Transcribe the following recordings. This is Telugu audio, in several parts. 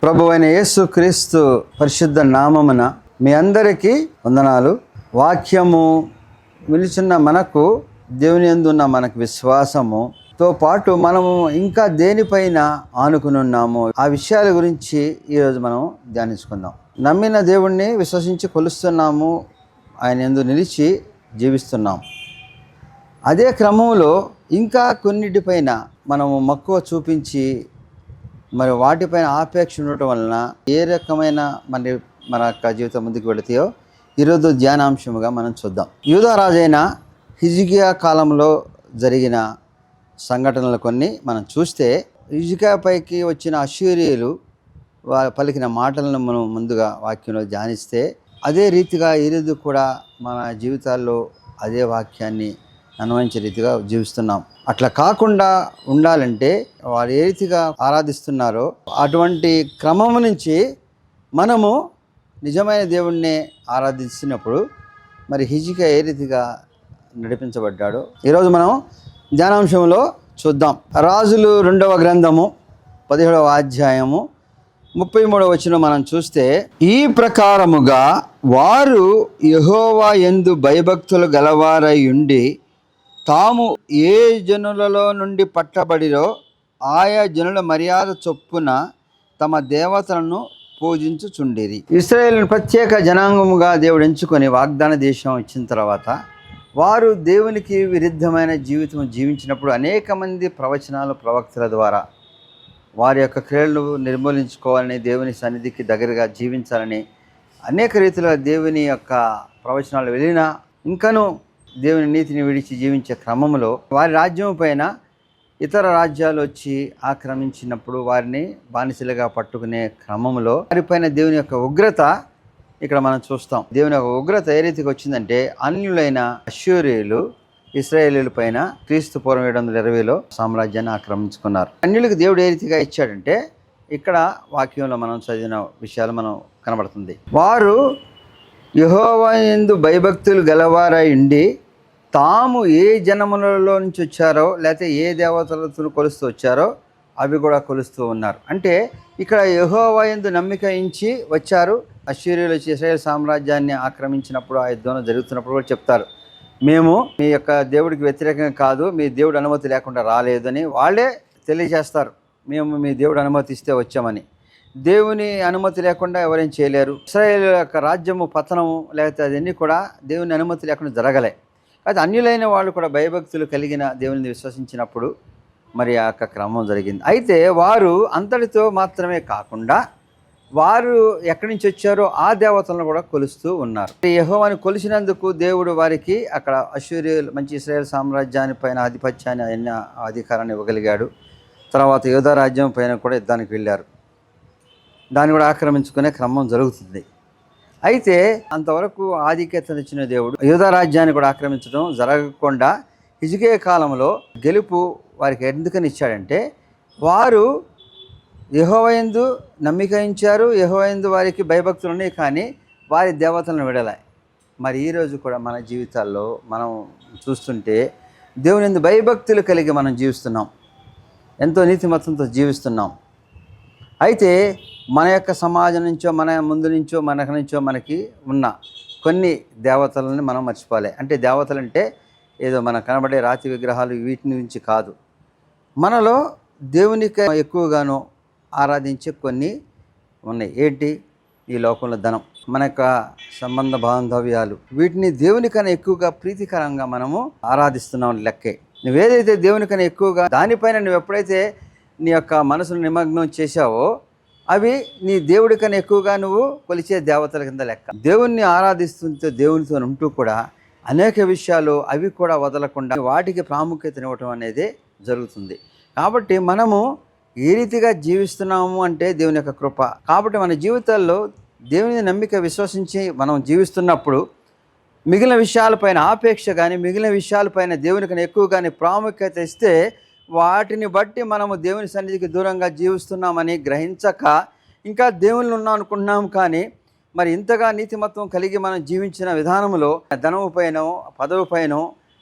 ప్రభువైన యేసు క్రీస్తు పరిశుద్ధ నామమున మీ అందరికీ వందనాలు. వాక్యము విలుచున్న మనకు, దేవుని యందు ఉన్న మనకు విశ్వాసముతో పాటు మనము ఇంకా దేనిపైన ఆనుకుని ఉన్నాము, ఆ విషయాల గురించి ఈరోజు మనం ధ్యానించుకుందాం. నమ్మిన దేవుణ్ణి విశ్వసించి కొలుస్తున్నాము, ఆయన యందు నిలిచి జీవిస్తున్నాం. అదే క్రమంలో ఇంకా కొన్నిటిపైన మనము మక్కువ చూపించి మరి వాటిపైన ఆపేక్ష ఉండటం వలన ఏ రకమైన మన యొక్క జీవితం ముందుకు వెళుతాయో ఈరోజు ధ్యానాంశముగా మనం చూద్దాం. యూదా రాజైన హిజ్కియా కాలంలో జరిగిన సంఘటనలు కొన్ని మనం చూస్తే, హిజ్కియాపైకి వచ్చిన అష్షూరీయులు పలికిన మాటలను మనం ముందుగా వాక్యంలో ధ్యానిస్తే, అదే రీతిగా ఈరోజు కూడా మన జీవితాల్లో అదే వాక్యాన్ని అనుభవించే రీతిగా జీవిస్తున్నాం. అట్లా కాకుండా ఉండాలంటే వారు ఏ రీతిగా ఆరాధిస్తున్నారో అటువంటి క్రమము నుంచి మనము నిజమైన దేవుణ్ణి ఆరాధిస్తున్నప్పుడు మరి హిజ్కియా ఏ రీతిగా నడిపించబడ్డాడో ఈరోజు మనం ధ్యానాంశంలో చూద్దాం. రాజులు 2వ గ్రంథము 17వ అధ్యాయము 33వ వచనం మనం చూస్తే, ఈ ప్రకారముగా వారు యెహోవా యందు భయభక్తులు గలవారై ఉండి తాము ఏ జనులలో నుండి పట్టబడిరో ఆయా జనుల మర్యాద చొప్పున తమ దేవతలను పూజించుచుండిరి. ఇశ్రాయేలును ప్రత్యేక జనాంగముగా దేవుడు ఎంచుకొని వాగ్దాన దేశం ఇచ్చిన తర్వాత వారు దేవునికి విరుద్ధమైన జీవితం జీవించినప్పుడు అనేక మంది ప్రవక్తల ద్వారా వారి యొక్క క్రియలను నిర్మూలించుకోవాలని, దేవుని సన్నిధికి దగ్గరగా జీవించాలని అనేక రీతిలో దేవుని యొక్క ప్రవచనాలు వెళ్ళినా ఇంకనూ దేవుని నీతిని విడిచి జీవించే క్రమంలో వారి రాజ్యం పైన ఇతర రాజ్యాలు వచ్చి ఆక్రమించినప్పుడు వారిని బానిసలుగా పట్టుకునే క్రమంలో వారిపైన దేవుని యొక్క ఉగ్రత ఇక్కడ మనం చూస్తాం. దేవుని యొక్క ఉగ్రత ఏ రీతికి వచ్చిందంటే, అన్యులైన అష్షూరీయులు ఇశ్రాయేలీయుల పైన క్రీస్తు పూర్వం 720లో సామ్రాజ్యాన్ని ఆక్రమించుకున్నారు. అన్యులకు దేవుడు ఏ రీతిగా ఇచ్చాడంటే, ఇక్కడ వాక్యంలో మనం చదివిన విషయాలు మనం కనబడుతుంది. వారు యెహోవా యందు భయభక్తులు గలవారై ఉండి తాము ఏ జనములలో నుంచి వచ్చారో లేకపోతే ఏ దేవతలతో కొలుస్తూ వచ్చారో అవి కూడా కొలుస్తూ ఉన్నారు. అంటే ఇక్కడ యెహోవా యందు నమ్మిక ఉంచి వచ్చారు. అష్షూరీయులు వచ్చి ఇశ్రాయేల్ సామ్రాజ్యాన్ని ఆక్రమించినప్పుడు, ఆ యుద్ధంలో జరుగుతున్నప్పుడు కూడా చెప్తారు, మేము మీ యొక్క దేవుడికి వ్యతిరేకంగా కాదు, మీ దేవుడు అనుమతి లేకుండా రాలేదని వాళ్ళే తెలియజేస్తారు. మేము మీ దేవుడు అనుమతి ఇస్తే వచ్చామని. దేవుని అనుమతి లేకుండా ఎవరేం చేయలేరు. ఇశ్రాయేల్ యొక్క రాజ్యము పతనము లేకపోతే అదన్నీ కూడా దేవుని అనుమతి లేకుండా జరగలే. అయితే అన్యులైన వాళ్ళు కూడా భయభక్తులు కలిగిన దేవుని విశ్వసించినప్పుడు మరి ఆ యొక్క క్రమం జరిగింది. అయితే వారు అంతటితో మాత్రమే కాకుండా వారు ఎక్కడి నుంచి వచ్చారో ఆ దేవతలను కూడా కొలుస్తూ ఉన్నారు. యెహోవాని కొలిసినందుకు దేవుడు వారికి అక్కడ అష్షూరీయులు మంచి ఇశ్రాయేల్ సామ్రాజ్యాన్ని పైన ఆధిపత్యాన్ని అధికారాన్ని ఇవ్వగలిగాడు. తర్వాత యూదా రాజ్యం పైన కూడా యుద్ధానికి వెళ్ళారు. దాన్ని కూడా ఆక్రమించుకునే క్రమం జరుగుతుంది. అయితే అంతవరకు ఆధిక్యతను ఇచ్చిన దేవుడు యూదా రాజ్యాన్ని కూడా ఆక్రమించడం జరగకుండా హిజ్కియా కాలంలో గెలుపు వారికి ఎందుకని ఇచ్చాడంటే, వారు యెహోవా యందు నమ్మిక ఉంచారు, యెహోవా యందు వారికి భయభక్తులు ఉన్నాయి, కానీ వారి దేవతలను విడలే. మరి ఈరోజు కూడా మన జీవితాల్లో మనం చూస్తుంటే దేవుని యందు భయభక్తులు కలిగి మనం జీవిస్తున్నాం, ఎంతో నీతిమత్తంతో జీవిస్తున్నాం. అయితే మన యొక్క సమాజం నుంచో మన ముందు నుంచో మనకి ఉన్న కొన్ని దేవతలని మనం మర్చిపోవాలి. అంటే దేవతలు అంటే ఏదో మనకు కనబడే రాతి విగ్రహాలు వీటి నుంచి కాదు. మనలో దేవునికి ఎక్కువగానో ఆరాధించే కొన్ని ఉన్నాయి. ఏంటి? ఈ లోకంలో ధనం, మన యొక్క సంబంధ బాంధవ్యాలు, వీటిని దేవునికన్నా ఎక్కువగా ప్రీతికరంగా మనము ఆరాధిస్తున్నాం లెక్కే. నువ్వేదైతే దేవునికన్నా ఎక్కువగా దానిపైన నువ్వు ఎప్పుడైతే నీ యొక్క మనసును నిమగ్నం చేశావో అవి నీ దేవుడి కన్నా ఎక్కువగా నువ్వు కొలిచే దేవతల కింద లెక్క. దేవుణ్ణి ఆరాధిస్తుంటే దేవునితో ఉంటూ కూడా అనేక విషయాలు అవి కూడా వదలకుండా వాటికి ప్రాముఖ్యతనివ్వటం అనేది జరుగుతుంది. కాబట్టి మనము ఏ రీతిగా జీవిస్తున్నాము అంటే దేవుని యొక్క కృప. కాబట్టి మన జీవితాల్లో దేవుని నమ్మిక విశ్వసించి మనం జీవిస్తున్నప్పుడు మిగిలిన విషయాలపైన ఆపేక్ష కానీ మిగిలిన విషయాలపైన దేవుని కన్నా ఎక్కువ కానీ ప్రాముఖ్యత ఇస్తే వాటిని బట్టి మనము దేవుని సన్నిధికి దూరంగా జీవిస్తున్నామని గ్రహించక ఇంకా దేవుళ్ళు ఉన్నాం అనుకుంటున్నాం. కానీ మరి ఇంతగా నీతిమత్వం కలిగి మనం జీవించిన విధానంలో ధనము పైన, పదవి పైన,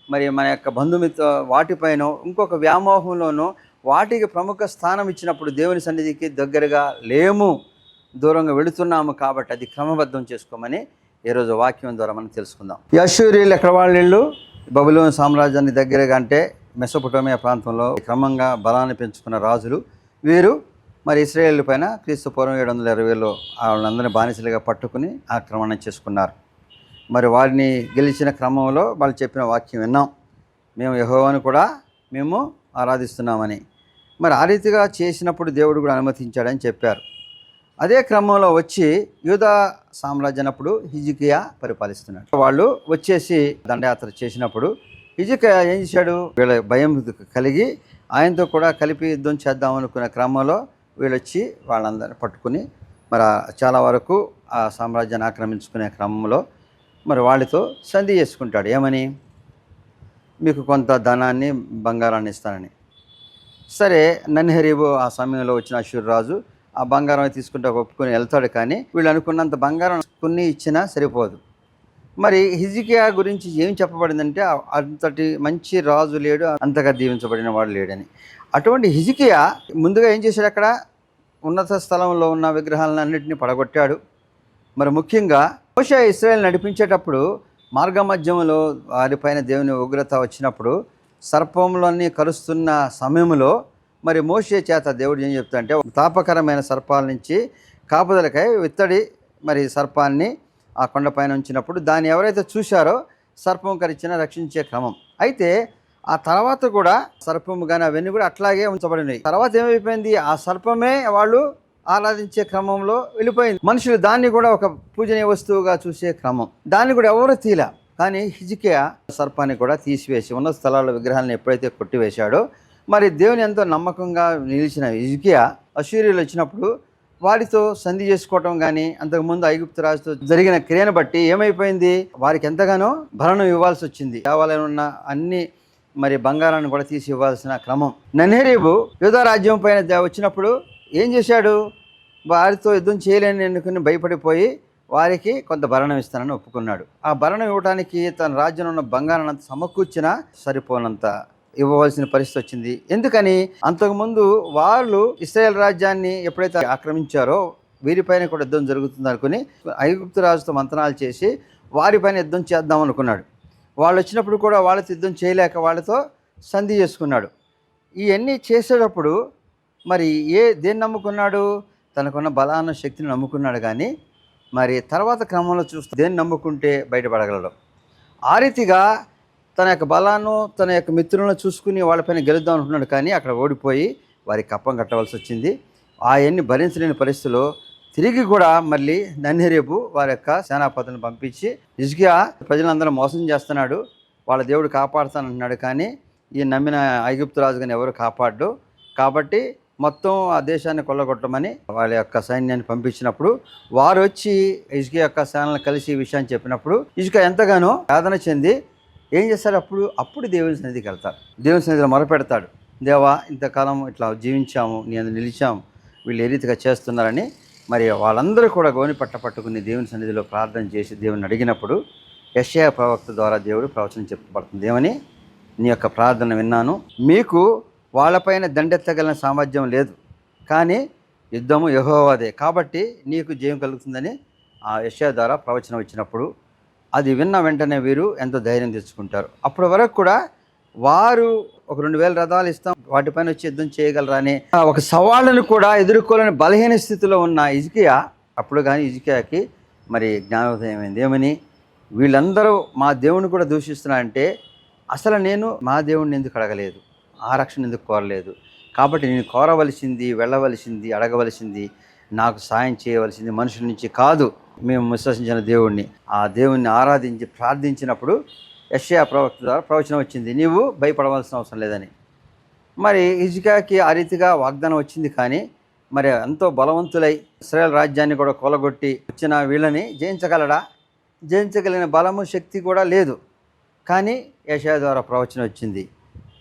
మరి మన యొక్క బంధుమిత్ర వాటిపైన, ఇంకొక వ్యామోహంలోనూ వాటికి ప్రముఖ స్థానం ఇచ్చినప్పుడు దేవుని సన్నిధికి దగ్గరగా లేము దూరంగా వెళుతున్నాము కాబట్టి అది క్రమబద్ధం చేసుకోమని ఈరోజు వాక్యం ద్వారా మనం తెలుసుకుందాం. ఈ అష్షూరీయులు ఎక్కడ వాళ్ళు? బబులోను సామ్రాజ్యాన్ని దగ్గరగా అంటే మెసొపొటేమియా ప్రాంతంలో క్రమంగా బలాన్ని పెంచుకున్న రాజులు వీరు. మరి ఇశ్రాయేలు పైన క్రీస్తు పూర్వం 720లో వాళ్ళందరినీ బానిసలుగా పట్టుకుని ఆక్రమణ చేసుకున్నారు. మరి వారిని గెలిచిన క్రమంలో వాళ్ళు చెప్పిన వాక్యం విన్నాం, మేము యెహోవాను కూడా మేము ఆరాధిస్తున్నామని. మరి ఆ రీతిగా చేసినప్పుడు దేవుడు కూడా అనుమతించాడని చెప్పారు. అదే క్రమంలో వచ్చి యూదా సామ్రాజ్యనప్పుడు హిజ్కియా పరిపాలిస్తున్నాడు. వాళ్ళు వచ్చేసి దండయాత్ర చేసినప్పుడు హిజ్కియా ఏం చేశాడు? వీళ్ళ భయం కలిగి ఆయనతో కూడా కలిపి యుద్ధం చేద్దాం అనుకునే క్రమంలో వీళ్ళు వచ్చి వాళ్ళందరినీ పట్టుకుని మరి చాలా వరకు ఆ సామ్రాజ్యాన్ని ఆక్రమించుకునే క్రమంలో మరి వాళ్ళతో సంధి చేసుకుంటాడు. ఏమని? మీకు కొంత ధనాన్ని బంగారాన్ని ఇస్తానని. సరే, నన్హెరీబు ఆ సమయంలో వచ్చిన అష్షూరు రాజు ఆ బంగారం తీసుకుంటే ఒప్పుకొని వెళ్తాడు. కానీ వీళ్ళు అనుకున్నంత బంగారం కొన్ని ఇచ్చినా సరిపోదు. మరి హిజ్కియా గురించి ఏం చెప్పబడిందంటే అంతటి మంచి రాజు లేడు, అంతగా దీవించబడిన వాడు లేడని. అటువంటి హిజ్కియా ముందుగా ఏం చేశాడు? అక్కడ ఉన్నత స్థలంలో ఉన్న విగ్రహాలను అన్నింటినీ పడగొట్టాడు. మరి ముఖ్యంగా మోషే ఇశ్రాయేలు నడిపించేటప్పుడు మార్గ మధ్యంలో వారిపైన దేవుని ఉగ్రత వచ్చినప్పుడు సర్పంలన్నీ కరుస్తున్న సమయంలో మరి మోషే చేత దేవుడు ఏం చెప్తాడంటే తాపకరమైన సర్పాల నుంచి కాపుదలకై ఇత్తడి మరి సర్పాన్ని ఆ కొండపైన ఉంచినప్పుడు దాన్ని ఎవరైతే చూశారో సర్పం కరిచిన రక్షించే క్రమం. అయితే ఆ తర్వాత కూడా సర్పము కానీ అవన్నీ కూడా అట్లాగే ఉంచబడినాయి. తర్వాత ఏమైపోయింది? ఆ సర్పమే వాళ్ళు ఆరాధించే క్రమంలో వెళ్ళిపోయింది. మనుషులు దాన్ని కూడా ఒక పూజనీయ వస్తువుగా చూసే క్రమం, దాన్ని కూడా ఎవరు తీలా. కానీ హిజ్కియా సర్పాన్ని కూడా తీసివేసి ఉన్న స్థలాల విగ్రహాలను ఎప్పుడైతే కొట్టివేశాడో మరి దేవుని ఎంతో నమ్మకంగా నిలిచిన హిజ్కియా అష్షూరీయులు వచ్చినప్పుడు వారితో సంధి చేసుకోవటం కానీ అంతకుముందు ఐగుప్తు రాజుతో జరిగిన క్రియను బట్టి ఏమైపోయింది? వారికి ఎంతగానో భరణం ఇవ్వాల్సి వచ్చింది. దేవాలయంలో ఉన్న అన్ని మరి బంగారాన్ని కూడా తీసి ఇవ్వాల్సిన క్రమం. నన్హెరీబు యూదా రాజ్యం పైన వచ్చినప్పుడు ఏం చేశాడు? వారితో యుద్ధం చేయలేని అనుకుని భయపడిపోయి వారికి కొంత భరణం ఇస్తానని ఒప్పుకున్నాడు. ఆ భరణం ఇవ్వడానికి తన రాజ్యంలో ఉన్న బంగారాన్ని అంత సమకూర్చినా సరిపోనంత ఇవ్వవలసిన పరిస్థితి వచ్చింది. ఎందుకని? అంతకుముందు వాళ్ళు ఇశ్రాయేల్ రాజ్యాన్ని ఎప్పుడైతే ఆక్రమించారో వీరిపైన కూడా యుద్ధం జరుగుతుంది అనుకుని ఐగుప్తు రాజుతో మంతనాలు చేసి వారిపైన యుద్ధం చేద్దాం అనుకున్నాడు. వాళ్ళు వచ్చినప్పుడు కూడా వాళ్ళతో యుద్ధం చేయలేక వాళ్ళతో సంధి చేసుకున్నాడు. ఇవన్నీ చేసేటప్పుడు మరి దేన్ని నమ్ముకున్నాడు? తనకున్న బలాన్న శక్తిని నమ్ముకున్నాడు. కానీ మరి తర్వాత క్రమంలో చూస్తే దేన్ని నమ్ముకుంటే బయటపడగలడు? ఆ రీతిగా తన యొక్క బలాన్ని తన యొక్క మిత్రులను చూసుకుని వాళ్ళపైన గెలుద్దాం అనుకున్నాడు. కానీ అక్కడ ఓడిపోయి వారికి కప్పం కట్టవలసి వచ్చింది. అవన్నీ భరించలేని పరిస్థితిలో తిరిగి కూడా మళ్ళీ నన్హెరీబు వారి యొక్క సేనాపతిని పంపించి హిజ్కియా ప్రజలందరూ మోసం చేస్తున్నాడు, వాళ్ళ దేవుడు కాపాడుతానంటున్నాడు, కానీ ఈ నమ్మిన ఐగుప్తు రాజు కానీ ఎవరు కాపాడు, కాబట్టి మొత్తం ఆ దేశాన్ని కొల్లగొట్టమని వాళ్ళ యొక్క సైన్యాన్ని పంపించినప్పుడు వారు వచ్చి హిజ్కియా యొక్క సేనలను కలిసి ఈ విషయాన్ని చెప్పినప్పుడు హిజ్కియా ఎంతగానో వేదన చెంది ఏం చేస్తారు? అప్పుడు దేవుని సన్నిధికి వెళ్తారు. దేవుని సన్నిధిలో మొరపెడతాడు, దేవా ఇంతకాలం ఇట్లా జీవించాము, నేను నిలిచాము, వీళ్ళు ఏ రీతిగా చేస్తున్నారని. మరి వాళ్ళందరూ కూడా గోని పట్టుకుని దేవుని సన్నిధిలో ప్రార్థన చేసి దేవుని అడిగినప్పుడు యెషయా ప్రవక్త ద్వారా దేవుడు ప్రవచనం చెప్పబడుతుంది. ఏమని? నీ యొక్క ప్రార్థన విన్నాను, మీకు వాళ్ళపైన దండెత్తగలిగిన సామర్థ్యం లేదు, కానీ యుద్ధము యెహోవాదే, కాబట్టి నీకు జయం కలుగుతుందని ఆ యెషయా ద్వారా ప్రవచనం ఇచ్చినప్పుడు అది విన్న వెంటనే వీరు ఎంతో ధైర్యం తెచ్చుకుంటారు. అప్పటి వరకు కూడా వారు ఒక 2000 రథాలు ఇస్తాం, వాటిపైన వచ్చి యుద్ధం చేయగలరా అని ఒక సవాళ్ళను కూడా ఎదుర్కోలేని బలహీన స్థితిలో ఉన్న హిజ్కియా అప్పుడు కానీ హిజ్కియాకి మరి జ్ఞానోదయం అయింది. ఏమని? వీళ్ళందరూ మా దేవుని కూడా దూషిస్తున్నారంటే అసలు నేను మా దేవుడిని ఎందుకు అడగలేదు, ఆ రక్షణ ఎందుకు కోరలేదు, కాబట్టి నేను కోరవలసింది, వెళ్ళవలసింది, అడగవలసింది, నాకు సాయం చేయవలసింది మనుషుల నుంచి కాదు, మేము విశ్వసించిన దేవుణ్ణి, ఆ దేవుణ్ణి ఆరాధించి ప్రార్థించినప్పుడు యెషయా ప్రవక్త ద్వారా ప్రవచనం వచ్చింది, నీవు భయపడవలసిన అవసరం లేదని. మరి హిజ్కియాకి ఆ రీతిగా వాగ్దానం వచ్చింది. కానీ మరి ఎంతో బలవంతులై ఇశ్రాయేల్ రాజ్యాన్ని కూడా కొలగొట్టి వచ్చిన వీళ్ళని జయించగలడా? జయించగలిగిన బలము శక్తి కూడా లేదు. కానీ యెషయా ద్వారా ప్రవచనం వచ్చింది,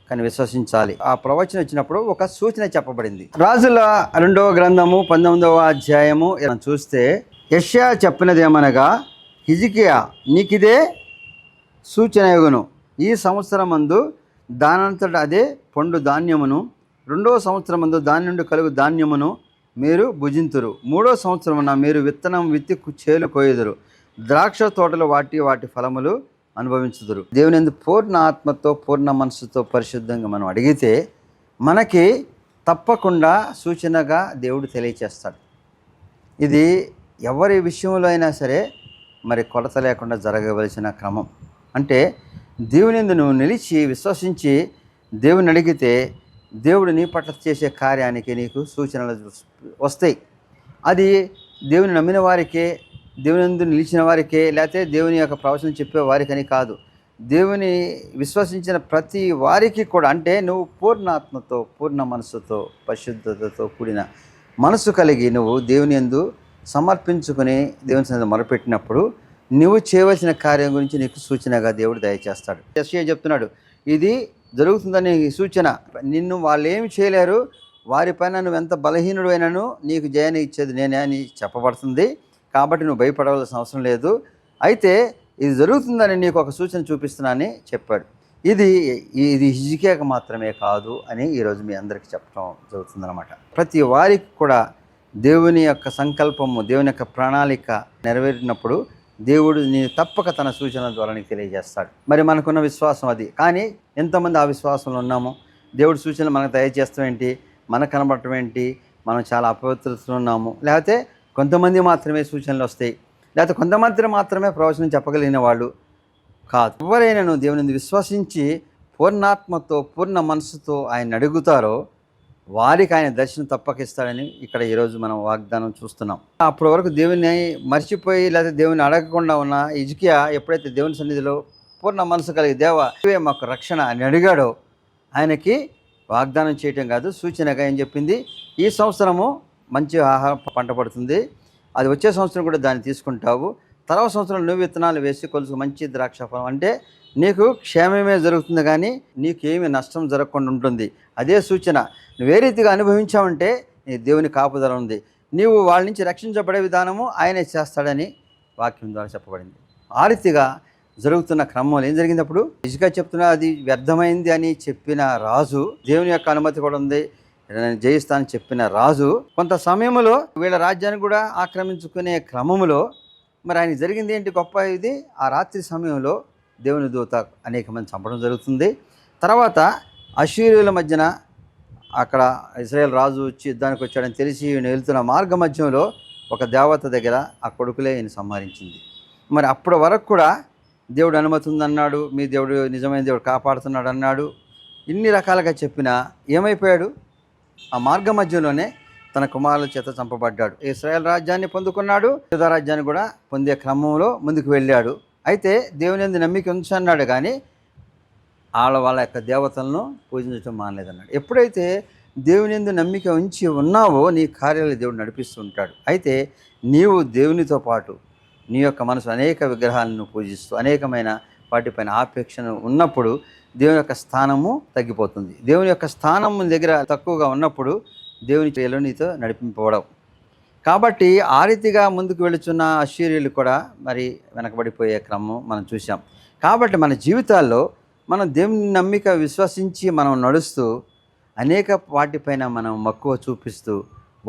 కానీ విశ్వసించాలి. ఆ ప్రవచనం వచ్చినప్పుడు ఒక సూచన చెప్పబడింది. రాజుల 2వ గ్రంథము 19వ అధ్యాయము చూస్తే యెషయా చెప్పినది ఏమనగా, హిజ్కియా నీకిదే సూచన యుగును, ఈ సంవత్సరమందు దానంతట అదే పండు ధాన్యమును, 2వ సంవత్సరమందు దాని నుండి కలుగు ధాన్యమును మీరు భుజింతురు. 3వ సంవత్సరమున మీరు విత్తనం విత్తి చేలు కోయుదురు. ద్రాక్ష తోటలు వాటి ఫలములు అనుభవించుదురు. దేవుని యందు పూర్ణ ఆత్మతో పూర్ణ మనసుతో పరిశుద్ధంగా మనం అడిగితే మనకి తప్పకుండా సూచనగా దేవుడు తెలియచేస్తాడు. ఇది ఎవరి విషయంలో అయినా సరే మరి కొలత లేకుండా జరగవలసిన క్రమం. అంటే దేవుని యందు నువ్వు నిలిచి విశ్వసించి దేవుని అడిగితే దేవుడు నీ పట్ల చేసే కార్యానికి నీకు సూచనలు వస్తాయి. అది దేవుని నమ్మిన వారికే, దేవుని యందు నిలిచిన వారికే, లేకపోతే దేవుని యొక్క ప్రవచనం చెప్పే వారికని కాదు, దేవుని విశ్వసించిన ప్రతి వారికి కూడా. అంటే నువ్వు పూర్ణ ఆత్మతో పూర్ణ మనసుతో పరిశుద్ధతతో కూడిన మనసు కలిగి నువ్వు దేవుని యందు సమర్పించుకుని దేవుని సన్నిధిలో మొరపెట్టినప్పుడు నువ్వు చేయవలసిన కార్యం గురించి నీకు సూచనగా దేవుడు దయచేస్తాడు. యెషయా చెప్తున్నాడు, ఇది జరుగుతుందని సూచన. నిన్ను వాళ్ళు ఏమి చేయలేరు, వారిపైన నువ్వు ఎంత బలహీనుడు అయినను నీకు జయాన్ని ఇచ్చేది నేనే అని చెప్పబడుతుంది. కాబట్టి నువ్వు భయపడవలసిన అవసరం లేదు. అయితే ఇది జరుగుతుందని నీకు ఒక సూచన చూపిస్తున్నానని చెప్పాడు. ఇది హిజ్కియాకు మాత్రమే కాదు అని ఈరోజు మీ అందరికీ చెప్పడం జరుగుతుందన్నమాట. ప్రతి వారికి కూడా దేవుని యొక్క సంకల్పము, దేవుని యొక్క ప్రణాళిక నెరవేరినప్పుడు దేవుడు నేను తప్పక తన సూచనల ద్వారా నీకు తెలియజేస్తాడు. మరి మనకున్న విశ్వాసం అది. కానీ ఎంతమంది ఆ విశ్వాసంలో ఉన్నాము? దేవుడి సూచనలు మనకు దయచేస్తాం ఏంటి, మనకు కనబడటం ఏంటి, మనం చాలా అపవిత్రతలో ఉన్నాము, లేకపోతే కొంతమంది మాత్రమే సూచనలు వస్తాయి, లేకపోతే కొంతమంది మాత్రమే ప్రవచనం చెప్పగలిగిన వాళ్ళు కాదు. ఎవరైనా నువ్వు దేవుని విశ్వసించి పూర్ణాత్మతో పూర్ణ మనసుతో ఆయన అడుగుతారో వారికి ఆయన దర్శనం తప్పకిస్తాడని ఇక్కడ ఈరోజు మనం వాగ్దానం చూస్తున్నాం. అప్పటి వరకు దేవుని మర్చిపోయి లేకపోతే దేవుని అడగకుండా ఉన్న హిజ్కియా ఎప్పుడైతే దేవుని సన్నిధిలో పూర్ణ మనసు కలిగి దేవా ఇవే మాకు రక్షణ అని అడిగాడో ఆయనకి వాగ్దానం చేయటం కాదు, సూచనగా ఏం చెప్పింది, ఈ సంవత్సరము మంచి ఆహారం పంట పడుతుంది, అది వచ్చే సంవత్సరం కూడా దాన్ని తీసుకుంటావు, తర్వాత సంవత్సరం నువ్వు విత్తనాలు వేసి కొలుసు మంచి ద్రాక్ష ఫలం, అంటే నీకు క్షేమమే జరుగుతుంది కానీ నీకేమి నష్టం జరగకుండా ఉంటుంది. అదే సూచన. నువ్వు ఏ రీతిగా అనుభవించావంటే నీ దేవుని కాపుదల ఉంది, నీవు వాళ్ళ నుంచి రక్షించబడే విధానము ఆయనే చేస్తాడని వాక్యం ద్వారా చెప్పబడింది. ఆ రీతిగా జరుగుతున్న క్రమంలో ఏం జరిగింది? అప్పుడు హిజ్కియా చెప్తున్నా అది వ్యర్థమైంది అని చెప్పిన రాజు, దేవుని యొక్క అనుమతి కూడా ఉంది, నేను జయిస్తానని చెప్పిన రాజు కొంత సమయంలో వీళ్ళ రాజ్యాన్ని కూడా ఆక్రమించుకునే క్రమంలో మరి ఆయన జరిగింది ఏంటి గొప్ప? ఇది ఆ రాత్రి సమయంలో దేవుని దూత అనేక మంది చంపడం జరుగుతుంది. తర్వాత అశ్షూరీయుల మధ్యన అక్కడ ఇశ్రాయేల్ రాజు వచ్చి యుద్ధానికి వచ్చాడని తెలిసి ఈయన వెళ్తున్న మార్గ మధ్యంలో ఒక దేవత దగ్గర ఆ కొడుకులే ఈయన సంహరించింది. మరి అప్పటి వరకు కూడా దేవుడు అనుమతి ఉందన్నాడు, మీ దేవుడు నిజమైన దేవుడు కాపాడుతున్నాడు అన్నాడు, ఇన్ని రకాలుగా చెప్పినా ఏమైపోయాడు? ఆ మార్గ మధ్యలోనే తన కుమారుల చేత చంపబడ్డాడు. ఇశ్రాయేల్ రాజ్యాన్ని పొందుకున్నాడు, యూదా రాజ్యాన్ని కూడా పొందే క్రమంలో ముందుకు వెళ్ళాడు. అయితే దేవుని యందు నమ్మిక ఉంచన్నాడు కానీ వాళ్ళ యొక్క దేవతలను పూజించడం మానలేదన్నాడు. ఎప్పుడైతే దేవుని యందు నమ్మిక ఉంచి ఉన్నావో నీ కార్యాలు దేవుడు నడిపిస్తూ ఉంటాడు. అయితే నీవు దేవునితో పాటు నీ యొక్క మనసు అనేక విగ్రహాలను పూజిస్తూ అనేకమైన వాటిపైన ఆపేక్షను ఉన్నప్పుడు దేవుని యొక్క స్థానము తగ్గిపోతుంది. దేవుని యొక్క స్థానం దగ్గర తక్కువగా ఉన్నప్పుడు దేవుని క్రియలు నీతో నడిపింపబడవు. కాబట్టి ఆ రీతిగా ముందుకు వెళుచున్న అశ్షూరీయులు కూడా మరి వెనకబడిపోయే క్రమం మనం చూసాం. కాబట్టి మన జీవితాల్లో మనం దేవుని నమ్మిక విశ్వసించి మనం నడుస్తూ అనేక వాటిపైన మనం మక్కువ చూపిస్తూ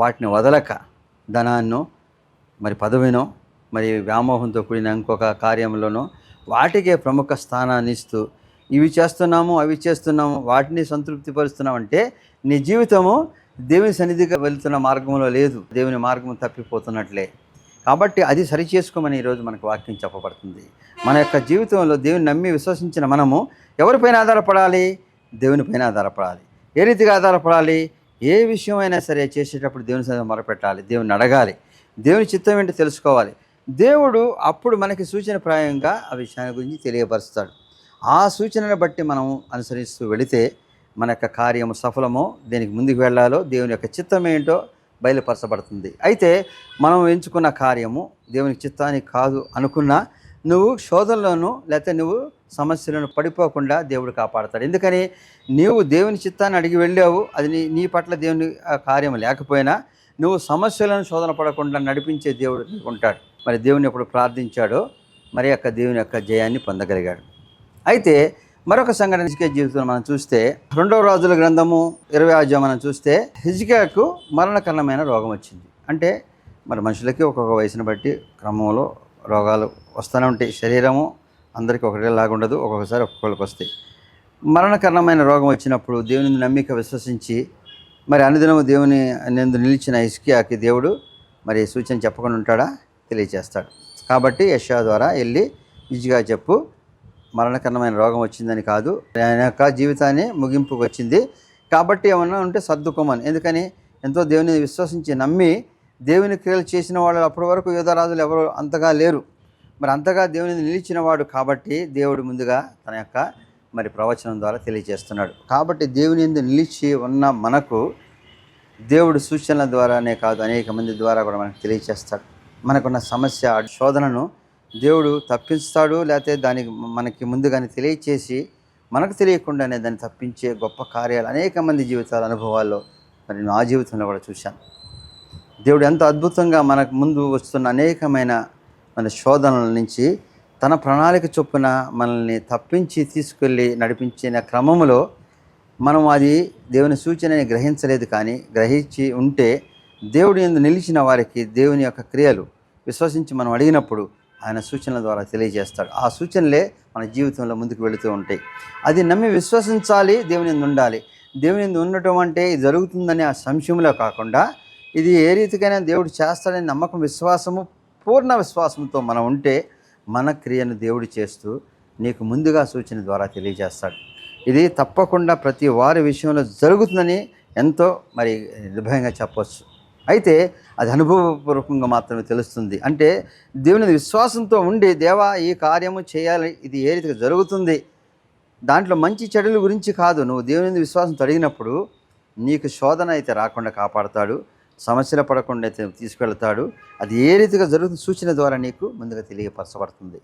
వాటిని వదలక ధనాన్నో మరి పదవినో మరి వ్యామోహంతో కూడిన ఇంకొక కార్యంలోనో వాటికే ప్రముఖ స్థానాన్ని ఇస్తూ ఇవి చేస్తున్నాము అవి చేస్తున్నాము వాటిని సంతృప్తిపరుస్తున్నాం అంటే నీ జీవితము దేవుని సన్నిధిగా వెళ్తున్న మార్గంలో లేదు, దేవుని మార్గం తప్పిపోతున్నట్లే. కాబట్టి అది సరి చేసుకోమని ఈరోజు మనకు వాక్యం చెప్పబడుతుంది. మన యొక్క జీవితంలో దేవుని నమ్మి విశ్వసించిన మనము ఎవరిపైన ఆధారపడాలి? దేవునిపైన ఆధారపడాలి. ఏ రీతిగా ఆధారపడాలి? ఏ విషయమైనా సరే చేసేటప్పుడు దేవుని సన్నిధిలో మొరపెట్టాలి, దేవుని అడగాలి, దేవుని చిత్తం ఏంటో తెలుసుకోవాలి. దేవుడు అప్పుడు మనకి సూచనప్రాయంగా ఆ విషయాన్ని గురించి తెలియపరుస్తాడు. ఆ సూచనను బట్టి మనం అనుసరిస్తూ వెళితే మన యొక్క కార్యము సఫలమో, దేనికి ముందుకు వెళ్ళాలో, దేవుని యొక్క చిత్తం ఏంటో బయలుపరచబడుతుంది. అయితే మనం ఎంచుకున్న కార్యము దేవునికి చిత్తానికి కాదు అనుకున్నా నువ్వు శోధనలోను లేకపోతే నువ్వు సమస్యలను పడిపోకుండా దేవుడు కాపాడతాడు. ఎందుకని? నీవు దేవుని చిత్తాన్ని అడిగి వెళ్ళావు, అది నీ పట్ల దేవుని కార్యం లేకపోయినా నువ్వు సమస్యలను శోధన పడకుండా నడిపించే దేవుడు ఉంటాడు. మరి దేవుని ఎప్పుడు ప్రార్థించాడో మరి యొక్క దేవుని యొక్క జయాన్ని పొందగలిగాడు. అయితే మరొక సంఘటన హిజ్కియా జీవితంలో మనం చూస్తే 2వ రాజుల గ్రంథము 20వ అధ్యాయం మనం చూస్తే హిజ్కియాకు మరణకరమైన రోగం వచ్చింది. అంటే మరి మనుషులకి ఒక్కొక్క వయసును బట్టి క్రమంలో రోగాలు వస్తూనే ఉంటాయి. శరీరము అందరికీ ఒకటిలాగా ఉండదు, ఒక్కొక్కసారి ఒక్కొక్కరికి వస్తాయి. మరణకరమైన రోగం వచ్చినప్పుడు దేవుని నమ్మిక విశ్వసించి మరి అనుదినము దేవుని నందు నిలిచిన హిజ్కియాకి దేవుడు మరి సూచన చెప్పకుండా ఉంటాడా? తెలియజేస్తాడు. కాబట్టి యెషయా ద్వారా వెళ్ళి హిజ్కియా చెప్పు, మరణకరమైన రోగం వచ్చిందని కాదు, ఆయన యొక్క జీవితాన్ని ముగింపుకు వచ్చింది కాబట్టి ఏమన్నా ఉంటే సర్దుకోమని. ఎందుకని ఎంతో దేవుని విశ్వసించి నమ్మి దేవుని క్రియలు చేసిన వాళ్ళు అప్పటి వరకు యోధరాజులు ఎవరు అంతగా లేరు. మరి అంతగా దేవుని నిలిచిన వాడు కాబట్టి దేవుడు ముందుగా తన యొక్క మరి ప్రవచనం ద్వారా తెలియజేస్తున్నాడు. కాబట్టి దేవుని యందు నిలిచి ఉన్న మనకు దేవుడు సూచనల ద్వారానే కాదు, అనేక మంది ద్వారా కూడా మనకు తెలియజేస్తాడు. మనకున్న సమస్య శోధనను దేవుడు తప్పిస్తాడు, లేకపోతే దానికి మనకి ముందుగానే తెలియచేసి మనకు తెలియకుండానే దాన్ని తప్పించే గొప్ప కార్యాలు అనేక మంది జీవితాల అనుభవాల్లో మరి నా జీవితంలో కూడా చూశాను. దేవుడు ఎంత అద్భుతంగా మనకు ముందు వస్తున్న అనేకమైన మన శోధనల నుంచి తన ప్రణాళిక చొప్పున మనల్ని తప్పించి తీసుకెళ్ళి నడిపించిన క్రమంలో మనం అది దేవుని సూచనని గ్రహించలేదు. కానీ గ్రహించి ఉంటే దేవుడి యందు నిలిచిన వారికి దేవుని యొక్క క్రియలు విశ్వసించి మనం అడిగినప్పుడు ఆయన సూచనల ద్వారా తెలియజేస్తాడు. ఆ సూచనలే మన జీవితంలో ముందుకు వెళుతూ ఉంటాయి. అది నమ్మి విశ్వసించాలి, దేవుని యందు ఉండాలి. దేవుని యందు ఉండటం అంటే ఇది జరుగుతుందనే ఆ సంశయంలో కాకుండా ఇది ఏ రీతికైనా దేవుడు చేస్తాడని నమ్మకం, విశ్వాసము, పూర్ణ విశ్వాసంతో మనం ఉంటే మన క్రియను దేవుడు చేస్తూ నీకు ముందుగా సూచన ద్వారా తెలియజేస్తాడు. ఇది తప్పకుండా ప్రతి వారి విషయంలో జరుగుతుందని ఎంతో మరి నిర్భయంగా చెప్పవచ్చు. అయితే అది అనుభవపూర్వకంగా మాత్రమే తెలుస్తుంది. అంటే దేవుని విశ్వాసంతో ఉండి దేవా ఈ కార్యము చేయాలి, ఇది ఏ రీతిగా జరుగుతుంది, దాంట్లో మంచి చెడుల గురించి కాదు, నువ్వు దేవుని విశ్వాసంతో అడిగినప్పుడు నీకు శోధన అయితే రాకుండా కాపాడతాడు, సమస్యలు పడకుండా అయితే తీసుకెళ్తాడు. అది ఏ రీతిగా జరుగుతుంది సూచన ద్వారా నీకు ముందుగా తెలియపరచబడుతుంది.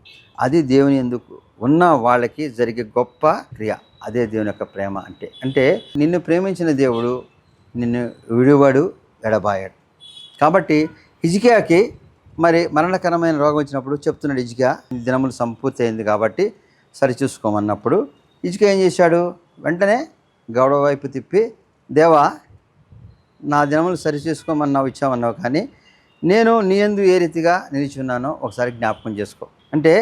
అది దేవుని ఎందుకు ఉన్న వాళ్ళకి జరిగే గొప్ప క్రియ. అదే దేవుని యొక్క ప్రేమ అంటే. అంటే నిన్ను ప్రేమించిన దేవుడు నిన్ను విడువడు, ఎడబాయాడు. కాబట్టి హిజ్కియాకి మరి మరణకరమైన రోగం వచ్చినప్పుడు చెప్తున్నాడు హిజ్కియా, దినములు సంపూర్తి అయింది కాబట్టి సరిచూసుకోమన్నప్పుడు హిజ్కియా ఏం చేశాడు? వెంటనే గౌడవ వైపు తిప్పి, దేవా నా దినములు సరిచూసుకోమన్నావు, ఇచ్చామన్నావు, కానీ నేను నీ యందు ఏ రీతిగా నిలిచి ఉన్నానో ఒకసారి జ్ఞాపకం చేసుకో. అంటే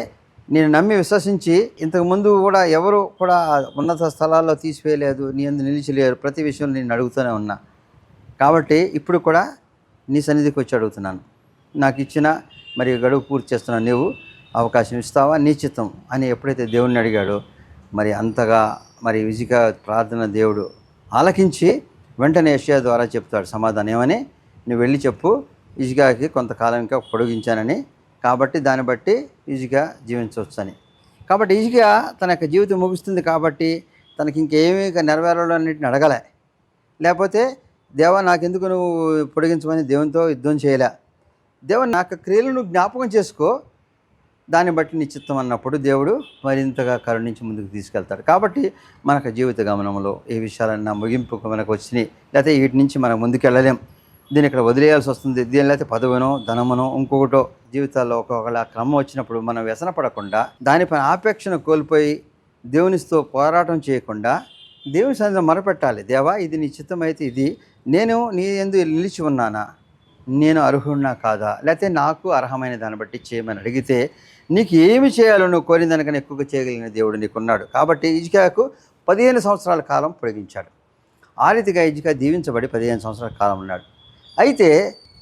నేను నమ్మి విశ్వసించి ఇంతకుముందు కూడా ఎవరు కూడా ఉన్నత స్థలాల్లో తీసివేయలేదు, నీ యందు నిలిచిలేరు, ప్రతి విషయంలో నేను అడుగుతూనే ఉన్నా. కాబట్టి ఇప్పుడు కూడా నీ సన్నిధికి వచ్చి అడుగుతున్నాను, నాకు ఇచ్చిన మరి గడువు పూర్తి చేస్తున్నాను, నీవు అవకాశం ఇస్తావా, నీ చిత్తం అని ఎప్పుడైతే దేవుణ్ణి అడిగాడో మరి అంతగా మరి హిజ్కియా ప్రార్థన దేవుడు ఆలకించి వెంటనే యెషయా ద్వారా చెప్తాడు సమాధానం. ఏమని? నువ్వు వెళ్ళి చెప్పు, హిజ్కియాకి కొంతకాలం ఇంకా పొడిగించానని, కాబట్టి దాన్ని బట్టి హిజ్కియా జీవించవచ్చని. కాబట్టి హిజ్కియా తన యొక్క జీవితం ముగుస్తుంది కాబట్టి తనకి ఇంకేమీ నెరవేరాలన్నింటిని అడగలే. లేకపోతే దేవా నాకెందుకు నువ్వు పొడిగించమని దేవునితో యుద్ధం చేయలే. దేవా నా యొక్క క్రియలు నువ్వు జ్ఞాపకం చేసుకో, దాన్ని బట్టి నీ చిత్తం అన్నప్పుడు దేవుడు మరింతగా కరుణించి ముందుకు తీసుకెళ్తాడు. కాబట్టి మనకు జీవిత గమనంలో ఏ విషయాలన్నా ముగింపుకు మనకు వచ్చినాయి, లేకపోతే వీటి నుంచి మనం ముందుకు వెళ్ళలేం, దీన్ని ఇక్కడ వదిలేయాల్సి వస్తుంది, దీని లేకపోతే పదవినో ధనమునో ఇంకొకటో జీవితాల్లో ఒక్కొక్కలా క్రమం వచ్చినప్పుడు మనం వ్యసన పడకుండా దానిపైన ఆపేక్షను కోల్పోయి దేవునితో పోరాటం చేయకుండా దేవుని సన్నిధిలో మొరపెట్టాలి. దేవా ఇది నీ చిత్తం అయితే ఇది, నేను నీ యందు నిలిచి ఉన్నానా, నేను అర్హున్నా కాదా, లేకపోతే నాకు అర్హమైన దాన్ని బట్టి చేయమని అడిగితే నీకు ఏమి చేయాలో నువ్వు కోరిన దానికన్నా ఎక్కువగా చేయగలిగిన దేవుడు నీకున్నాడు. కాబట్టి హిజ్కియాకు 15 సంవత్సరాల కాలం పొడిగించాడు. ఆ రీతిగా హిజ్కియా దీవించబడి 15 సంవత్సరాల కాలం ఉన్నాడు. అయితే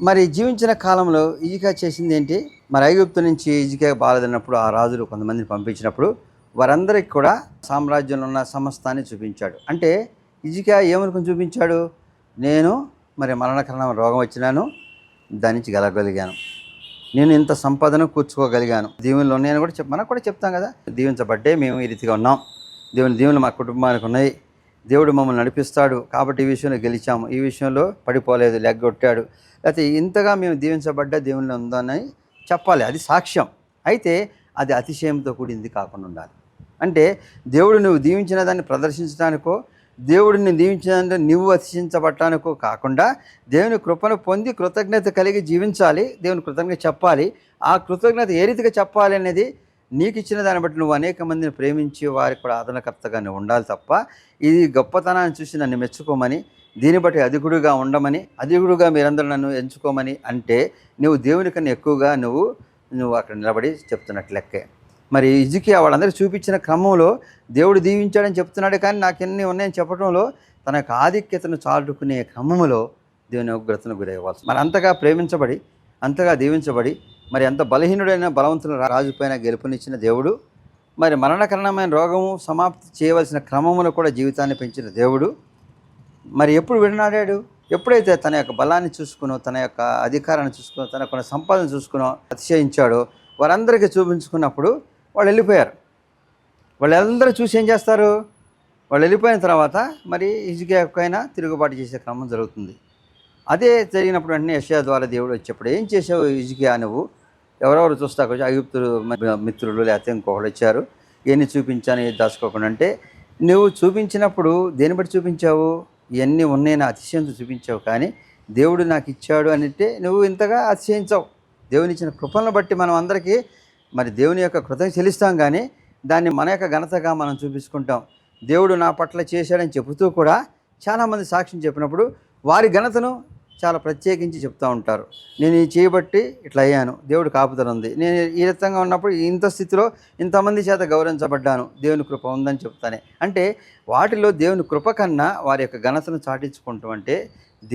మరి జీవించిన కాలంలో హిజ్కియా చేసింది ఏంటి? మరి ఐగుప్తు నుంచి హిజ్కియా బాలదన్నప్పుడు ఆ రాజులు కొంతమందిని పంపించినప్పుడు వారందరికీ కూడా సామ్రాజ్యంలో ఉన్న సమస్తాన్ని చూపించాడు. అంటే హిజ్కియా ఏమనుకుని చూపించాడు? నేను మరి మరణకరమైన రోగం వచ్చినాను, దాని నుంచి గెలగలిగాను, నేను ఇంత సంపదను కూర్చుకోగలిగాను, దీవెనలు ఉన్నాయని కూడా మనకు కూడా చెప్తాం కదా, దీవించబడ్డే మేము ఈ రీతిగా ఉన్నాం, దేవుని దీవెనలు మా కుటుంబానికి ఉన్నాయి, దేవుడు మమ్మల్ని నడిపిస్తాడు కాబట్టి ఈ విషయంలో గెలిచాము, ఈ విషయంలో పడిపోలేదు, లెగ్గొట్టాడు, లేకపోతే ఇంతగా మేము దీవించబడ్డ దేవునిలో ఉందని చెప్పాలి. అది సాక్ష్యం. అయితే అది అతిశయంతో కూడింది కాకుండా ఉండాలి. అంటే దేవుడు నువ్వు దీవించిన దాన్ని ప్రదర్శించడానికో, దేవుడిని దీవించినందుకు నువ్వు అతిశించబట్టానికో కాకుండా దేవుని కృపను పొంది కృతజ్ఞత కలిగి జీవించాలి, దేవుని కృతజ్ఞత చెప్పాలి. ఆ కృతజ్ఞత ఏ రీతిగా చెప్పాలి అనేది నీకు ఇచ్చిన దాన్ని బట్టి నువ్వు అనేక మందిని ప్రేమించి వారికి కూడా ఆదరణకర్తగా నువ్వు ఉండాలి తప్ప ఇది గొప్పతనాన్ని చూసి నన్ను మెచ్చుకోమని, దీన్ని బట్టి అధికుడుగా ఉండమని, అధికుడుగా మీరందరూ నన్ను ఎంచుకోమని అంటే నువ్వు దేవుని కన్నా ఎక్కువగా నువ్వు అక్కడ నిలబడి చెప్తున్నట్టు లెక్కే. మరి హిజ్కియా వాళ్ళందరికీ చూపించిన క్రమంలో దేవుడు దీవించాడని చెప్తున్నాడు, కానీ నాకు ఎన్ని ఉన్నాయని చెప్పడంలో తన యొక్క ఆధిక్యతను చాటుకునే క్రమంలో దేవుని ఉగ్రతను గురయ్యవచ్చు. మరి అంతగా ప్రేమించబడి, అంతగా దీవించబడి, మరి ఎంత బలహీనుడైన బలవంతుల రాజుపైన గెలుపునిచ్చిన దేవుడు, మరి మరణకరణమైన రోగము సమాప్తి చేయవలసిన క్రమమును కూడా జీవితాన్ని పెంచిన దేవుడు మరి ఎప్పుడు విడనాడాడు? ఎప్పుడైతే తన యొక్క బలాన్ని చూసుకునో, తన యొక్క అధికారాన్ని చూసుకునో, తన కొన్ని సంపాదన చూసుకునో అతిశయించాడో వారందరికీ చూపించుకున్నప్పుడు వాళ్ళు వెళ్ళిపోయారు. వాళ్ళందరూ చూసి ఏం చేస్తారు? వాళ్ళు వెళ్ళిపోయిన తర్వాత మరి హిజ్కియాకైనా తిరుగుబాటు చేసే క్రమం జరుగుతుంది. అదే జరిగినప్పుడు వెంటనే యెషయా ద్వారా దేవుడు వచ్చేప్పుడు, ఏం చేసావు హిజ్కియా నువ్వు? ఎవరెవరు చూస్తాకు వచ్చి ఐగుప్తులు మిత్రులు లేకపోతే ఇంకొకళ్ళు వచ్చారు, ఎన్ని చూపించాను ఏది దాచుకోకుండా అంటే, నువ్వు చూపించినప్పుడు దేన్ని బట్టి చూపించావు? ఇవన్నీ ఉన్నాయని అతిశయంతో చూపించావు, కానీ దేవుడు నాకు ఇచ్చాడు అంటే నువ్వు ఇంతగా అతిశయించావు. దేవుని ఇచ్చిన కృపలను బట్టి మనం అందరికీ మరి దేవుని యొక్క కృతజ్ఞత చెల్లిస్తాం, కానీ దాన్ని మన యొక్క ఘనతగా మనం చూపించుకుంటాం. దేవుడు నా పట్ల చేశాడని చెబుతూ కూడా చాలామంది సాక్ష్యం చెప్పినప్పుడు వారి ఘనతను చాలా ప్రత్యేకించి చెప్తూ ఉంటారు. నేను ఈ చేయబట్టి ఇట్లా అయ్యాను, దేవుడు కాపుదల ఉంది, నేను ఈ రకంగా ఉన్నప్పుడు ఇంత స్థితిలో ఇంతమంది చేత గౌరవించబడ్డాను, దేవుని కృప ఉందని చెప్తానే. అంటే వాటిలో దేవుని కృప కన్నా వారి యొక్క ఘనతను చాటించుకుంటాం అంటే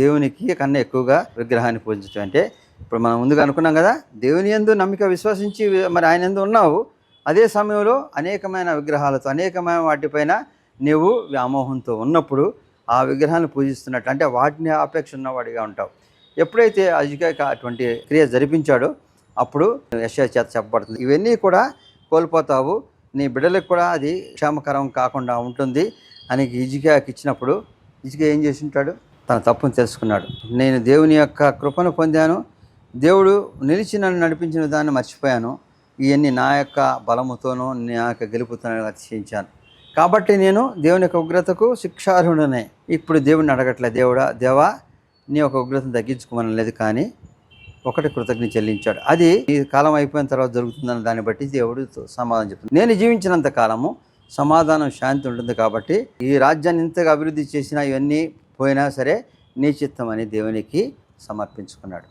దేవునికి కన్నా ఎక్కువగా విగ్రహాన్ని పూజించడం అంటే, ఇప్పుడు మనం ముందుగా అనుకున్నాం కదా, దేవుని యందు నమ్మిక విశ్వసించి మరి ఆయన యందు ఉన్నావు, అదే సమయంలో అనేకమైన విగ్రహాలతో అనేకమైన వాటిపైన నీవు వ్యామోహంతో ఉన్నప్పుడు ఆ విగ్రహాన్ని పూజిస్తున్నట్టు అంటే వాటిని ఆపేక్ష ఉన్నవాడిగా ఉంటావు. ఎప్పుడైతే హిజ్కియా అటువంటి క్రియ జరిపించాడో అప్పుడు యెషయా చేత చెప్పబడుతుంది, ఇవన్నీ కూడా కోల్పోతావు, నీ బిడ్డలకు కూడా అది క్షేమకరం కాకుండా ఉంటుంది అని హిజ్కియాకి ఇచ్చినప్పుడు హిజ్కియా ఏం చేసి ఉంటాడు? తన తప్పును తెలుసుకున్నాడు. నేను దేవుని యొక్క కృపను పొందాను, దేవుడు నిలిచి నన్ను నడిపించిన దాన్ని మర్చిపోయాను, ఇవన్నీ నా యొక్క బలముతోనూ నా యొక్క గెలుపుతోనూ అతిశయించాను, కాబట్టి నేను దేవుని యొక్క ఉగ్రతకు శిక్షార్హుడనే. ఇప్పుడు దేవుడిని అడగట్లే, దేవా నీ యొక్క ఉగ్రతను తగ్గించుకోమనలేదు, కానీ ఒకటి కృతజ్ఞత చెల్లించాడు. అది ఈ కాలం అయిపోయిన తర్వాత జరుగుతుందని దాన్ని బట్టి దేవుడు సమాధానం చెప్తుంది. నేను జీవించినంత కాలము సమాధానం శాంతి ఉంటుంది, కాబట్టి ఈ రాజ్యాన్ని ఇంతగా అభివృద్ధి చేసినా ఇవన్నీ పోయినా సరే నీ చిత్తం అని దేవునికి సమర్పించుకున్నాడు.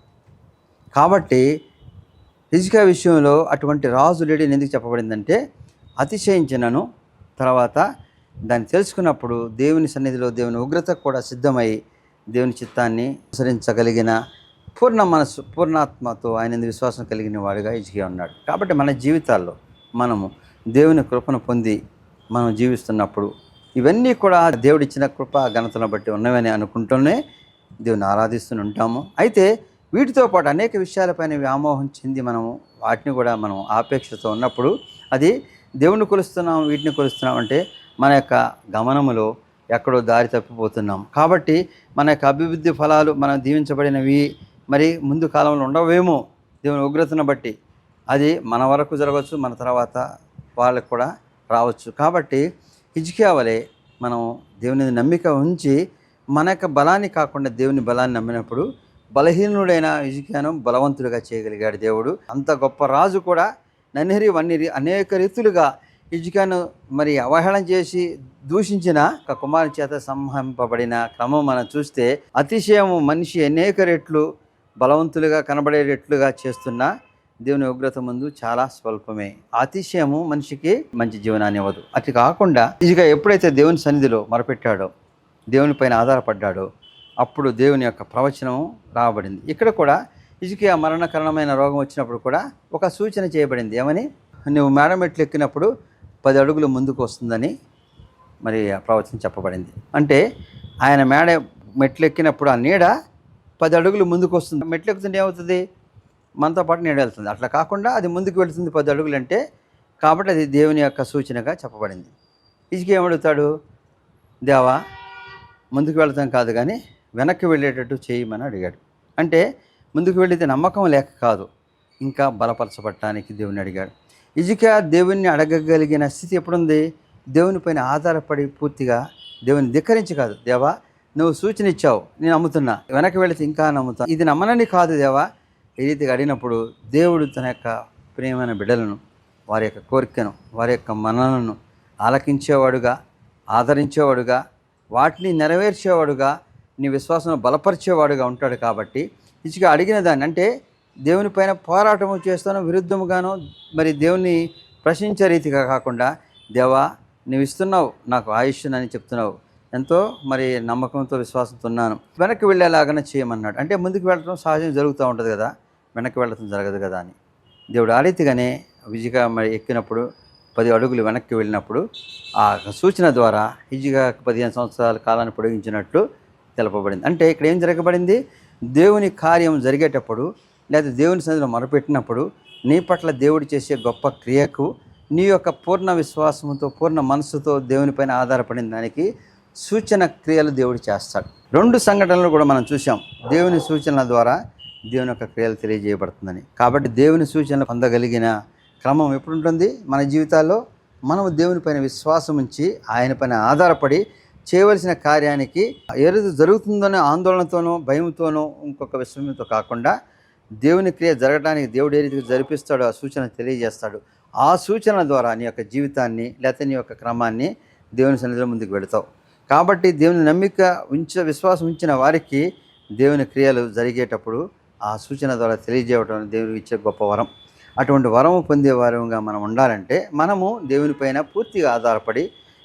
కాబట్టి హిజ్కియా విషయంలో అటువంటి రాజు లేడీని ఎందుకు చెప్పబడిందంటే, అతిశయించినను తర్వాత దాన్ని తెలుసుకున్నప్పుడు దేవుని సన్నిధిలో దేవుని ఉగ్రతకు కూడా సిద్ధమై దేవుని చిత్తాన్ని అనుసరించగలిగిన పూర్ణ మనసు పూర్ణాత్మతో ఆయన విశ్వాసం కలిగిన వాడిగా హిజ్కియా ఉన్నాడు. కాబట్టి మన జీవితాల్లో మనము దేవుని కృపను పొంది మనం జీవిస్తున్నప్పుడు ఇవన్నీ కూడా దేవుడిచ్చిన కృప ఘనతను బట్టి ఉన్నవని అనుకుంటూనే దేవుని ఆరాధిస్తూనే ఉంటాము. అయితే వీటితో పాటు అనేక విషయాలపైన వ్యామోహం చెంది మనము వాటిని కూడా మనం ఆపేక్షతో ఉన్నప్పుడు అది దేవుని కొలుస్తున్నాం, వీటిని కొలుస్తున్నాం అంటే మన యొక్క గమనములో ఎక్కడో దారి తప్పిపోతున్నాం. కాబట్టి మన యొక్క అభివృద్ధి ఫలాలు మనం దీవించబడినవి మరి ముందు కాలంలో ఉండవేమో దేవుని ఉగ్రతను బట్టి, అది మన వరకు జరగవచ్చు, మన తర్వాత వాళ్ళకు కూడా రావచ్చు. కాబట్టి హిజ్కియా వలె మనం దేవుని నమ్మిక ఉంచి మన యొక్క బలాన్ని కాకుండా దేవుని బలాన్ని నమ్మినప్పుడు బలహీనుడైన హిజ్కియాను బలవంతుడిగా చేయగలిగాడు దేవుడు. అంత గొప్ప రాజు కూడా నన్నిరి వన్నిరి అనేక రీతులుగా హిజ్కియాను మరి అవహేళన చేసి దూషించిన ఒక కుమారుని చేత సంహరింపబడిన క్రమం మనం చూస్తే అతిశయము మనిషి అనేక రెట్లు బలవంతులుగా కనబడేటట్లుగా చేస్తున్న దేవుని ఉగ్రత ముందు చాలా స్వల్పమే. అతిశయము మనిషికి మంచి జీవనాన్ని ఇవ్వదు. అతి కాకుండా హిజ్కియా ఎప్పుడైతే దేవుని సన్నిధిలో మొరపెట్టాడో, దేవుని పైన ఆధారపడ్డాడో అప్పుడు దేవుని యొక్క ప్రవచనం రాబడింది. ఇక్కడ కూడా హిజ్కియా మరణకరణమైన రోగం వచ్చినప్పుడు కూడా ఒక సూచన చేయబడింది. ఏమని? నువ్వు మేడ మెట్లు ఎక్కినప్పుడు 10 అడుగులు ముందుకు వస్తుందని మరి ఆ ప్రవచనం చెప్పబడింది. అంటే ఆయన మెట్లు ఎక్కినప్పుడు ఆ నీడ 10 అడుగులు ముందుకు వస్తుంది. మెట్లు ఎక్కుతుంటే ఏమవుతుంది? మనతో పాటు నీడ వెళ్తుంది. అట్లా కాకుండా అది ముందుకు వెళుతుంది 10 అడుగులు అంటే, కాబట్టి అది దేవుని యొక్క సూచనగా చెప్పబడింది. హిజ్కియా ఏమడుగుతాడు? దేవా ముందుకు వెళతాం కాదు కానీ వెనక్కి వెళ్ళేటట్టు చేయమని అడిగాడు. అంటే ముందుకు వెళితే నమ్మకం లేక కాదు, ఇంకా బలపరచబడటానికి దేవుని అడిగాడు. హిజ్కియా దేవుణ్ణి అడగగలిగిన స్థితి ఎప్పుడుంది? దేవునిపైన ఆధారపడి పూర్తిగా దేవుని ధిక్కరించి కాదు, దేవా నువ్వు సూచన ఇచ్చావు, నేను నమ్ముతున్నా, వెనక్కి వెళితే ఇంకా నమ్ముతాను, ఇది నమ్మనని కాదు దేవా, ఈ రీతిగా అడిగినప్పుడు దేవుడు తన యొక్క ప్రియమైన బిడ్డలను వారి యొక్క కోరికను, వారి యొక్క మనలను ఆలకించేవాడుగా, ఆదరించేవాడుగా, వాటిని నెరవేర్చేవాడుగా, నీ విశ్వాసం బలపరిచేవాడుగా ఉంటాడు. కాబట్టి హిజ్కియా అడిగిన దాన్ని, అంటే దేవుని పైన పోరాటము చేస్తాను విరుద్ధముగాను, మరి దేవుని ప్రశ్నించే రీతిగా కాకుండా, దేవా నువ్వు ఇస్తున్నావు నాకు ఆయుష్ని చెప్తున్నావు, ఎంతో మరి నమ్మకంతో విశ్వాసంతో ఉన్నాను, వెనక్కి వెళ్ళేలాగానే చేయమన్నాడు. అంటే ముందుకు వెళ్ళడం సహజంగా జరుగుతూ ఉంటుంది కదా, వెనక్కి వెళ్ళటం జరగదు కదా అని దేవుడు ఆ రీతిగానే హిజ్కియా మరి ఎక్కినప్పుడు 10 అడుగులు వెనక్కి వెళ్ళినప్పుడు ఆ సూచన ద్వారా హిజ్కియా 15 సంవత్సరాల కాలాన్ని పొడిగించినట్లు తెలపబడింది. అంటే ఇక్కడ ఏం జరగబడింది, దేవుని కార్యం జరిగేటప్పుడు లేదా దేవుని సన్నిధిలో మొరపెట్టినప్పుడు నీ పట్ల దేవుడు చేసే గొప్ప క్రియకు నీ యొక్క పూర్ణ విశ్వాసంతో, పూర్ణ మనస్సుతో దేవునిపైన ఆధారపడిన దానికి సూచన క్రియలు దేవుడు చేస్తాడు. 2 సంఘటనలు కూడా మనం చూసాం, దేవుని సూచనల ద్వారా దేవుని యొక్క క్రియలు తెలియజేయబడుతుందని. కాబట్టి దేవుని సూచనలు పొందగలిగిన క్రమం ఎప్పుడు ఉంటుంది మన జీవితాల్లో, మనము దేవునిపైన విశ్వాసం ఉంచి ఆయన పైన ఆధారపడి చేయవలసిన కార్యానికి ఏది జరుగుతుందనే ఆందోళనతోనో, భయంతోనో, ఇంకొక విషయంతో కాకుండా దేవుని క్రియ జరగడానికి దేవుడు ఏ రీతిగా జరిపిస్తాడో ఆ సూచన తెలియజేస్తాడు. ఆ సూచన ద్వారా నీ యొక్క జీవితాన్ని లేకపోతే నీ యొక్క క్రమాన్ని దేవుని సన్నిధిలో ముందుకు వెళతావు. కాబట్టి దేవుని నమ్మిక విశ్వాసం ఉంచిన వారికి దేవుని క్రియలు జరిగేటప్పుడు ఆ సూచన ద్వారా తెలియజేయడం దేవునికి ఇచ్చే గొప్ప వరం. అటువంటి వరము పొందే వారంగా మనం ఉండాలంటే మనము దేవునిపైన పూర్తిగా ఆధారపడి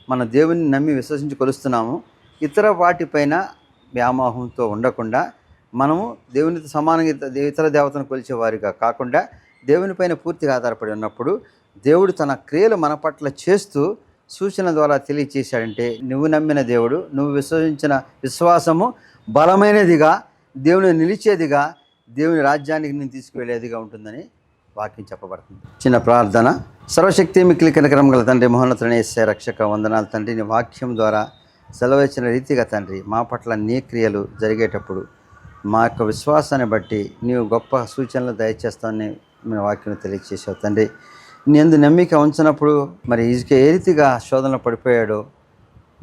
మన దేవుని నమ్మి విశ్వసించి కొలుస్తున్నాము, ఇతర వాటిపైన వ్యామోహంతో ఉండకుండా మనము దేవునితో సమానంగా ఇతర దేవతను కొలిచేవారిగా కాకుండా దేవునిపైన పూర్తిగా ఆధారపడి ఉన్నప్పుడు దేవుడు తన క్రియలు మన పట్ల చేస్తూ సూచన ద్వారా తెలియచేశాడంటే నువ్వు నమ్మిన దేవుడు, నువ్వు విశ్వసించిన విశ్వాసము బలమైనదిగా, దేవుని నిలిచేదిగా, దేవుని రాజ్యానికి నేను తీసుకువెళ్ళేదిగా ఉంటుందని వాక్యం చెప్పబడుతుంది. చిన్న ప్రార్థన. సర్వశక్తి మిక్కిలి కనికరం గల తండ్రి, మహోన్నతుడైన యేసయ్య రక్షక వందనాలు తండ్రి. నీ వాక్యం ద్వారా సెలవిచ్చిన రీతిగా తండ్రి మా పట్ల నీ క్రియలు జరిగేటప్పుడు మా యొక్క విశ్వాసాన్ని బట్టి నీవు గొప్ప సూచనలు దయచేస్తావని మీ వాక్యం తెలియజేసావు తండ్రి. నీ యందు నమ్మిక ఉంచినప్పుడు మరి హిజ్కియా ఏ రీతిగా శోధనలో పడిపోయాడో,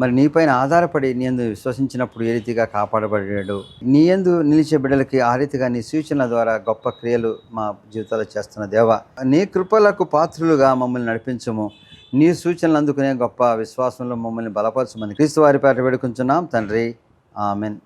మరి నీపైన ఆధారపడి నీ యందు విశ్వసించినప్పుడు ఏ రీతిగా కాపాడబడ్డాడు, నీ యందు నిలిచే బిడ్డలకి ఆ రీతిగా నీ సూచనల ద్వారా గొప్ప క్రియలు మా జీవితాల్లో చేస్తున్న దేవా, నీ కృపలకు పాత్రులుగా మమ్మల్ని నడిపించము. నీ సూచనలు అందుకునే గొప్ప విశ్వాసంలో మమ్మల్ని బలపరచమని క్రీస్తు వారి పేరిట వేడుకుంటున్నాం తండ్రి. ఆమెన్.